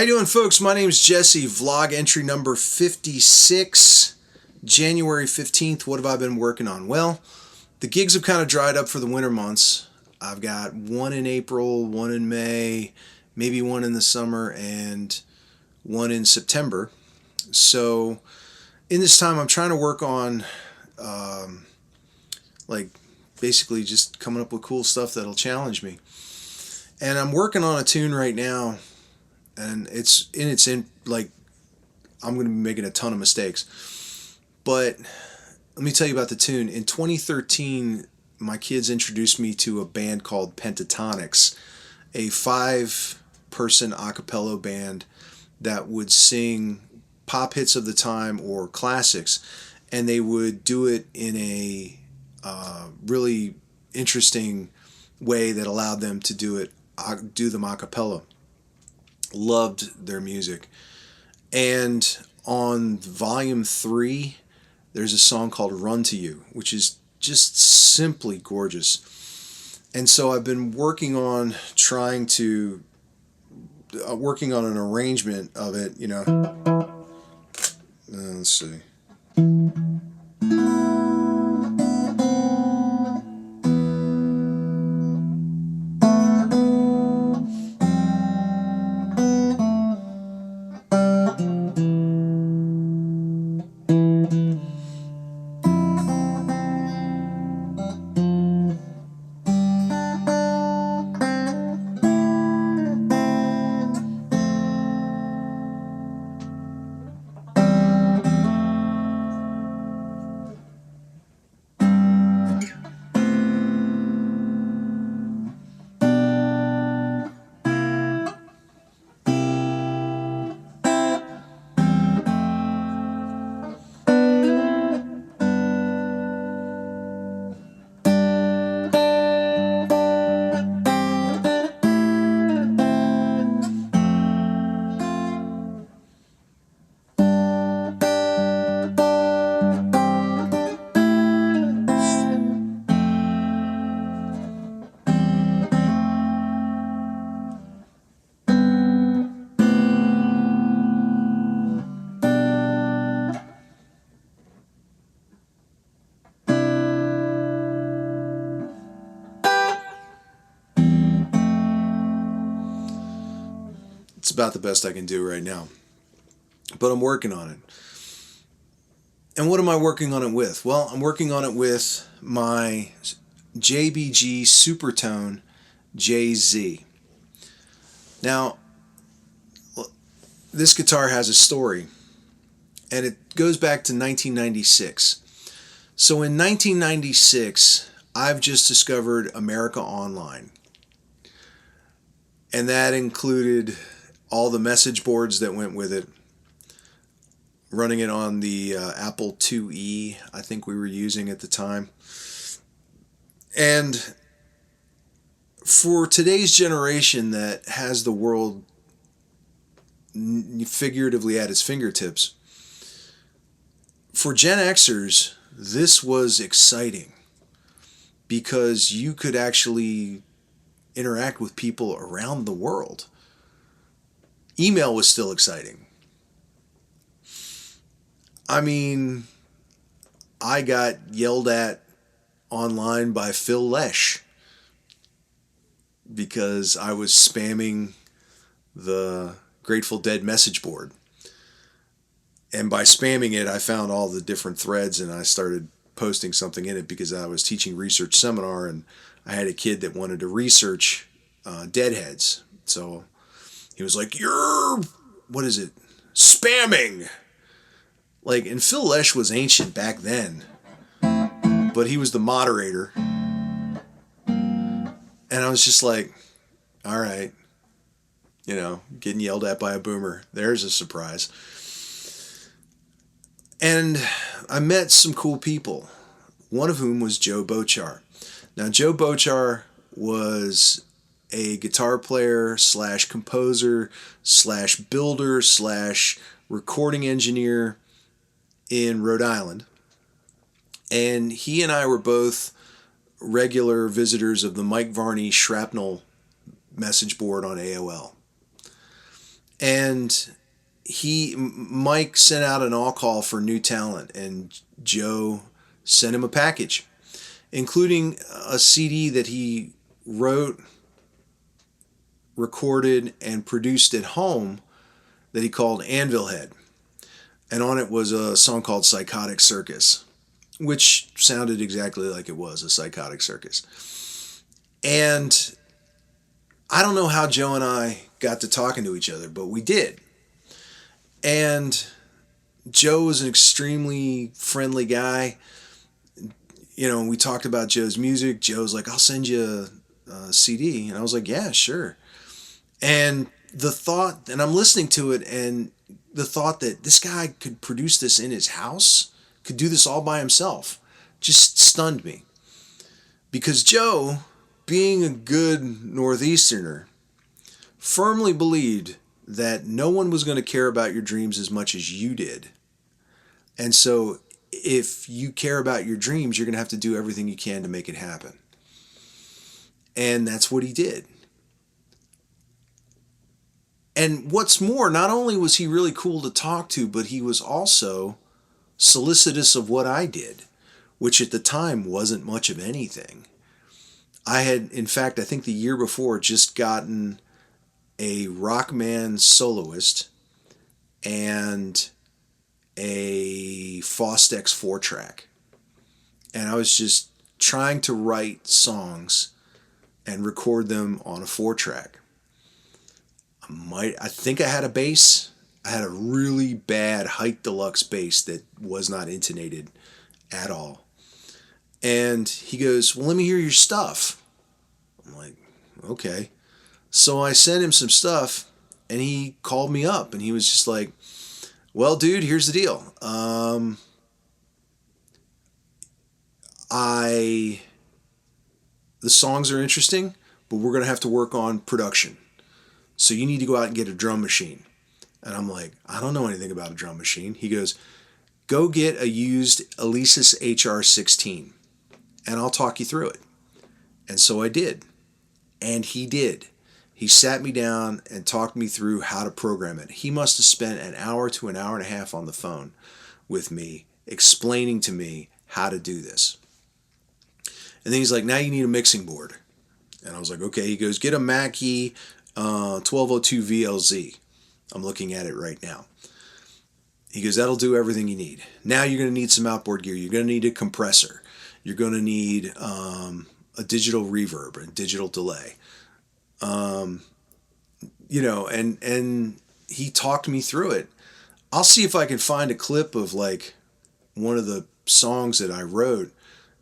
How you doing, folks? My name is Jesse. Vlog entry number 56, January 15th. What have I been working on? Well, the gigs have kind of dried up for the winter months. I've got one in April, one in May, maybe one in the summer, and one in September. So in this time, I'm trying to work on like basically just coming up with cool stuff that'll challenge me. And I'm working on a tune right now, and I'm going to be making a ton of mistakes. But let me tell you about the tune. In 2013, my kids introduced me to a band called Pentatonics, a 5-person a cappella band that would sing pop hits of the time or classics, and they would do it in a really interesting way that allowed them to do them a cappella. Loved their music. And on volume 3, there's a song called Run to You, which is just simply gorgeous. And so I've been working on an arrangement of it, let's see. It's about the best I can do right now, but I'm working on it. And what am I working on it with? Well, I'm working on it with my JBG Supertone JZ. Now, this guitar has a story, and it goes back to 1996. So in 1996, I've just discovered America Online, and that included all the message boards that went with it, running it on the Apple IIe, I think we were using at the time. And for today's generation that has the world figuratively at its fingertips, for Gen Xers, this was exciting because you could actually interact with people around the world. Email was still exciting. I mean, I got yelled at online by Phil Lesh because I was spamming the Grateful Dead message board. And by spamming it, I found all the different threads and I started posting something in it because I was teaching research seminar and I had a kid that wanted to research deadheads. So he was like, "You're, what is it, spamming?" And Phil Lesh was ancient back then, but he was the moderator. And I was just like, all right, getting yelled at by a boomer. There's a surprise. And I met some cool people, one of whom was Joe Bochar. Now, Joe Bochar was a guitar player / composer / builder / recording engineer in Rhode Island. And he and I were both regular visitors of the Mike Varney Shrapnel message board on AOL. And Mike sent out an all call for new talent, and Joe sent him a package, including a CD that he wrote, recorded, and produced at home that he called Anvil Head. And on it was a song called Psychotic Circus, which sounded exactly like it was a psychotic circus. And I don't know how Joe and I got to talking to each other, but we did. And Joe was an extremely friendly guy. You know, we talked about Joe's music. Joe's like, I'll send you a CD. And I was like, yeah, sure. And the thought, and I'm listening to it, and the thought that this guy could produce this in his house, could do this all by himself, just stunned me. Because Joe, being a good Northeasterner, firmly believed that no one was going to care about your dreams as much as you did. And so if you care about your dreams, you're going to have to do everything you can to make it happen. And that's what he did. And what's more, not only was he really cool to talk to, but he was also solicitous of what I did, which at the time wasn't much of anything. I had, in fact, I think the year before, just gotten a Rockman soloist and a Fostex 4-track. And I was just trying to write songs and record them on a 4-track. I think I had a bass. I had a really bad Height Deluxe bass that was not intonated at all. And he goes, well, let me hear your stuff. I'm like, okay. So I sent him some stuff, and he called me up, and he was just like, well, dude, here's the deal. The songs are interesting, but we're going to have to work on production. So you need to go out and get a drum machine. And I'm like, I don't know anything about a drum machine. He goes, go get a used Alesis HR-16, and I'll talk you through it. And so I did. And he did. He sat me down and talked me through how to program it. He must have spent an hour to an hour and a half on the phone with me, explaining to me how to do this. And then he's like, now you need a mixing board. And I was like, okay. He goes, get a Mackie 1202 VLZ. I'm looking at it right now. He goes, that'll do everything you need. Now you're going to need some outboard gear. You're going to need a compressor. You're going to need a digital reverb, a digital delay. You know, and he talked me through it. I'll see if I can find a clip of like one of the songs that I wrote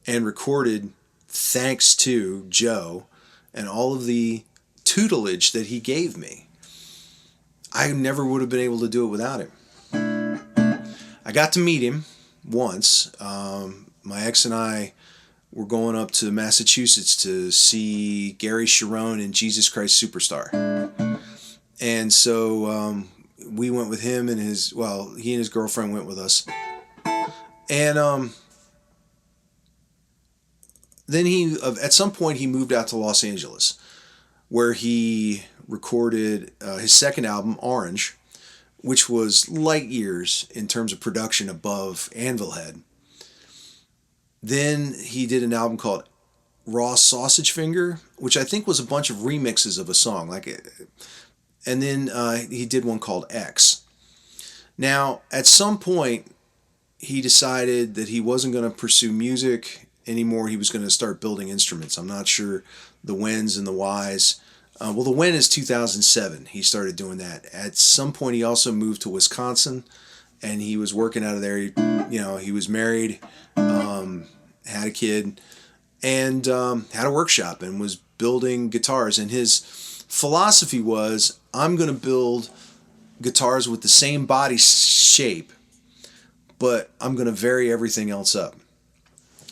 and recorded thanks to Joe and all of the tutelage that he gave me. I never would have been able to do it without him. I got to meet him once. My ex and I were going up to Massachusetts to see Gary Cherone in Jesus Christ Superstar. And so we went with him and he and his girlfriend went with us. And then at some point he moved out to Los Angeles, where he recorded his second album, Orange, which was light years in terms of production above Anvil Head. Then he did an album called Raw Sausage Finger, which I think was a bunch of remixes of a song. And then he did one called X. Now, at some point, he decided that he wasn't going to pursue music anymore. He was going to start building instruments. I'm not sure the whens and the whys. Well, the when is 2007. He started doing that. At some point, he also moved to Wisconsin, and he was working out of there. He was married, had a kid, and had a workshop and was building guitars. And his philosophy was, I'm going to build guitars with the same body shape, but I'm going to vary everything else up.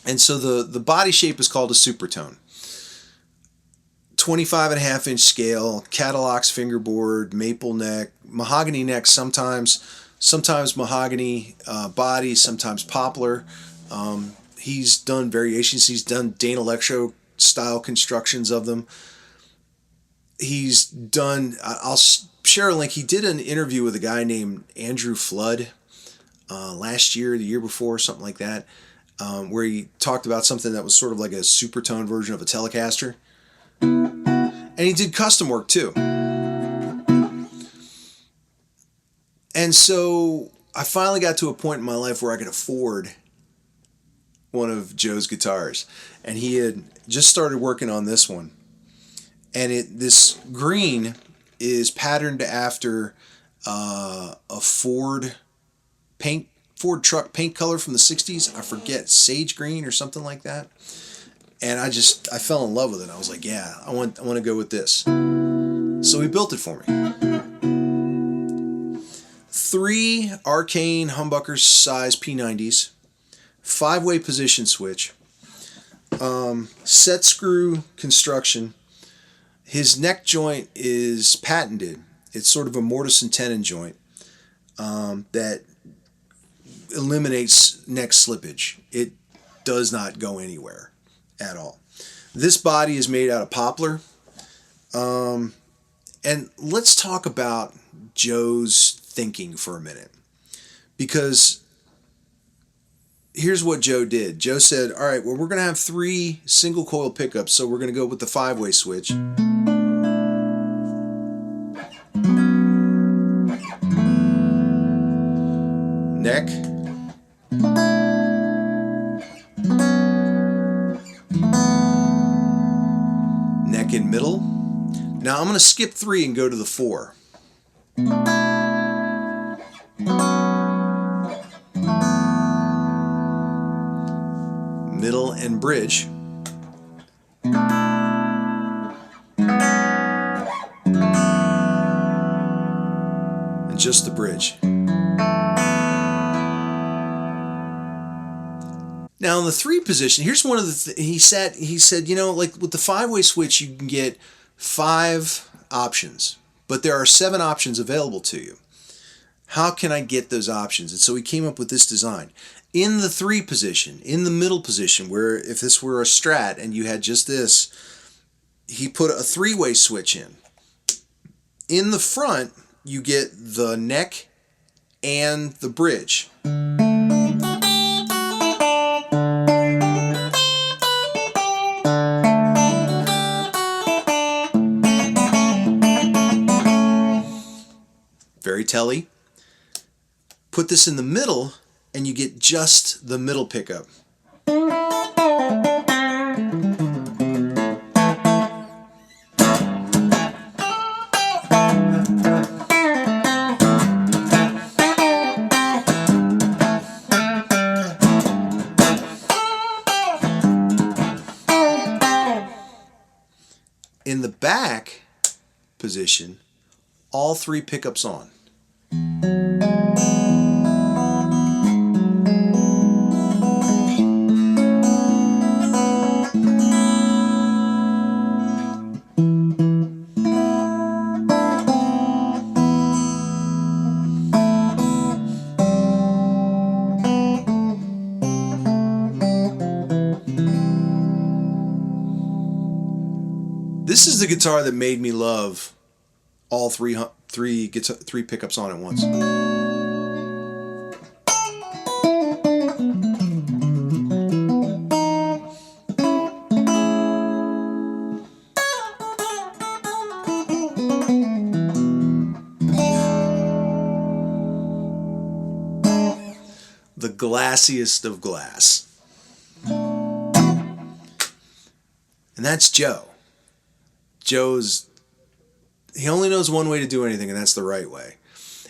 And so the body shape is called a Supertone. 25.5-inch scale, Cadillacs fingerboard, maple neck, mahogany neck sometimes mahogany body, sometimes poplar. He's done variations. He's done Dane Electro style constructions of them. He's done, I'll share a link. He did an interview with a guy named Andrew Fludd last year, the year before, something like that, where he talked about something that was sort of like a Supertone version of a Telecaster. And he did custom work too. And so I finally got to a point in my life where I could afford one of Joe's guitars. And he had just started working on this one. And this green is patterned after a Ford truck paint color from the 60s. I forget, sage green or something like that. And I fell in love with it. I was like, yeah, I want to go with this. So he built it for me. 3 Arcane humbucker size P90s, 5-way position switch, set screw construction. His neck joint is patented. It's sort of a mortise and tenon joint that eliminates neck slippage. It does not go anywhere at all. This body is made out of poplar. And let's talk about Joe's thinking for a minute. Because here's what Joe did. Joe said, all right, well, we're going to have 3 single coil pickups, so we're going to go with the 5-way switch. Neck. Neck in middle. Now I'm going to skip 3 and go to the 4. Middle and bridge. And just the bridge. Now in the 3 position, here's one of the he said, you know, like with the 5-way switch you can get 5 options, but there are 7 options available to you. How can I get those options? And so he came up with this design. In the 3 position, in the middle position, where if this were a Strat and you had just this, he put a 3-way switch in. In the front, you get the neck and the bridge. Very telly. Put this in the middle and you get just the middle pickup. In the back position, all 3 pickups on. This is the guitar that made me love all three pickups on at once. The glassiest of glass. And that's Joe. He only knows one way to do anything, and that's the right way.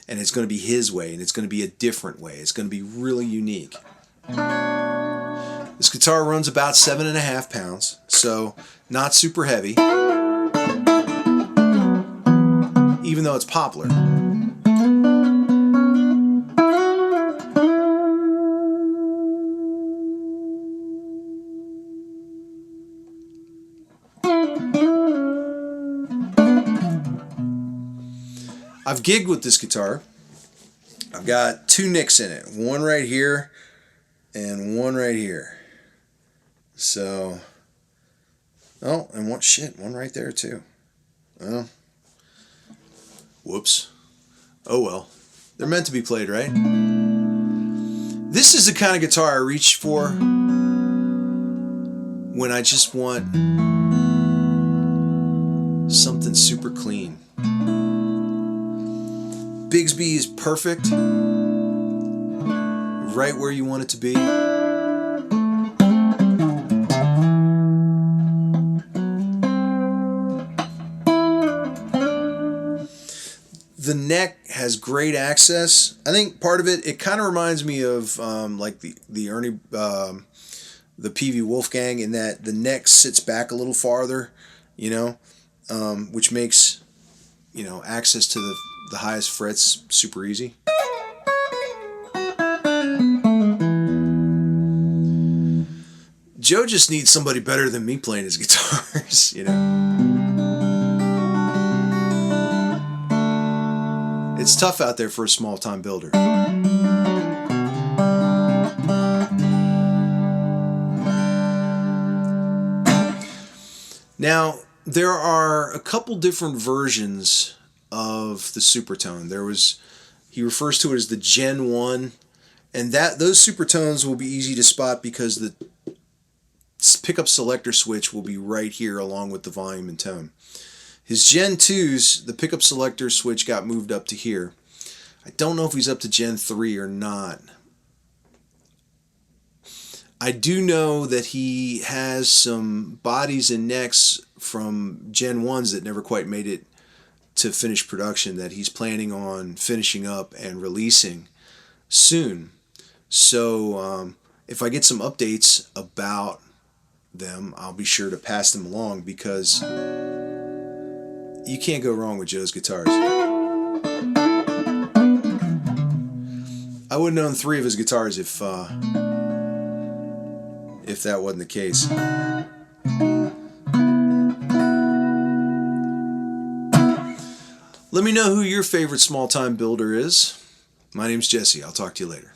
And it's going to be his way, and it's going to be a different way. It's going to be really unique. This guitar runs about 7.5 pounds, so not super heavy, even though it's poplar. I've gigged with this guitar. I've got 2 nicks in it. One right here and one right here. So, oh, and one right there too. Well, Whoops. Oh well. They're meant to be played, right? This is the kind of guitar I reach for when I just want something super clean. Bigsby is perfect, right where you want it to be. The neck has great access. I think part of it kind of reminds me of like the Ernie, the PV Wolfgang, in that the neck sits back a little farther, you know, which makes, you know, access to the highest frets super easy. Joe just needs somebody better than me playing his guitars, you know. It's tough out there for a small-time builder. Now, there are a couple different versions of the Supertone. He refers to it as the Gen 1, and those Supertones will be easy to spot because the pickup selector switch will be right here along with the volume and tone. His Gen 2s, the pickup selector switch got moved up to here. I don't know if he's up to Gen 3 or not. I do know that he has some bodies and necks from Gen 1s that never quite made it to finished production that he's planning on finishing up and releasing soon. So if I get some updates about them, I'll be sure to pass them along, because you can't go wrong with Joe's guitars. I wouldn't own 3 of his guitars if that wasn't the case. Let me know who your favorite small-time builder is. My name's Jesse. I'll talk to you later.